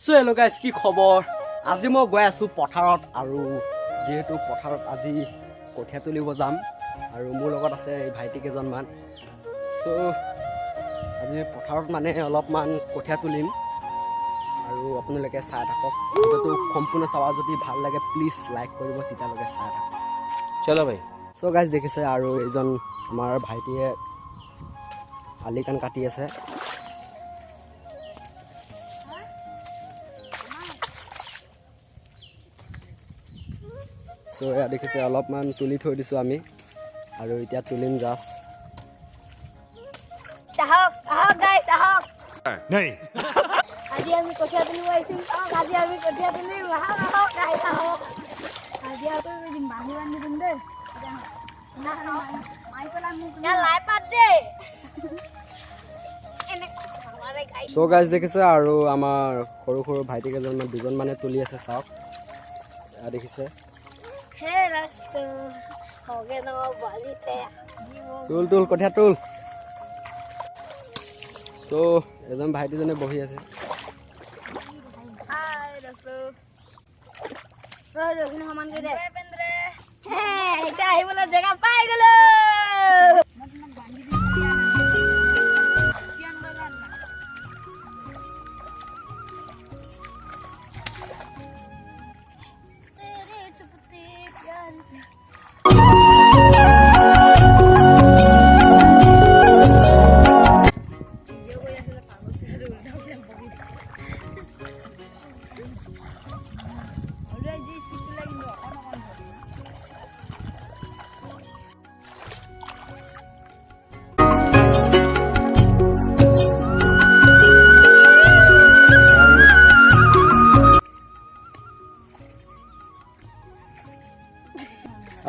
So hello' guys, কি খবৰ? আজি মই গৈ আছোঁ পথাৰত, আৰু যিহেতু পথাৰত আজি কঠীয়া তুলিব যাম, আৰু মোৰ লগত আছে এই ভাইটি কেইজনমান। চ' আজি পথাৰত মানে অলপমান কঠীয়া তুলিম, আৰু আপোনালোকে চাই থাকক। ভিডিঅ'টো সম্পূৰ্ণ চাব, যদি ভাল লাগে প্লিজ লাইক কৰিব, তেতিয়ালৈকে চাই থাকক। চলো ভাই। চ' গাইজ দেখিছে, আৰু এইজন আমাৰ ভাইটিয়ে আলি কাণ কাটি আছে। চ' এয়া দেখিছে, অলপমান তুলি থৈ দিছোঁ আমি, আৰু এতিয়া তুলিম জাষ্ট। আহক আহক গাইছ আহক। নাই আজি আমি কঠীয়া তুলিব আহিছোঁ। আজি আমি কঠীয়া তুলিম। আহক আহক গাইছ আহক। আজি আকৌ দিম বান্ধি দিম দেই। লাই পাত দেই। চ' গাইজ দেখিছে, আৰু আমাৰ সৰু সৰু ভাইটি কেইজনমান দুজনমানে তুলি আছে, চাওক এয়া দেখিছে। তুল তুল কঠীয়া তুল। চ' এজন ভাইটিজনে বহি আছে। সমান কৰি দে। এতিয়া আহিবলৈ জেগা পাই গলো।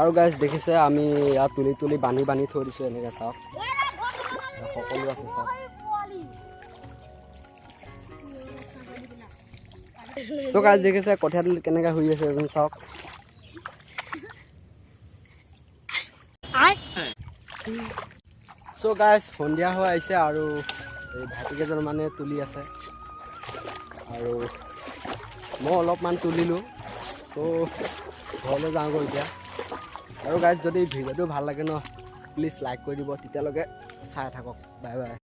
আৰু গাইজ দেখিছে, আমি ইয়াত তুলি তুলি বান্ধি বান্ধি থৈ দিছোঁ, এনেকৈ চাওক সকলো আছে চাওক। চ' গাইজ দেখিছে কঠীয়া তুলি কেনেকৈ শুই আছে, এজন চাওক। চ' গাইজ সন্ধিয়া হৈ আহিছে, আৰু এই ভাইটি কেইজনমানে তুলি আছে, আৰু মই অলপমান তুলিলোঁ। চ' ঘৰলৈ যাওঁগৈ এতিয়া। আৰু গাইজ যদি ভিডিঅ'টো ভাল লাগে ন, প্লিজ লাইক কৰি দিব, তেতিয়ালৈকে চাই থাকক। Bye bye.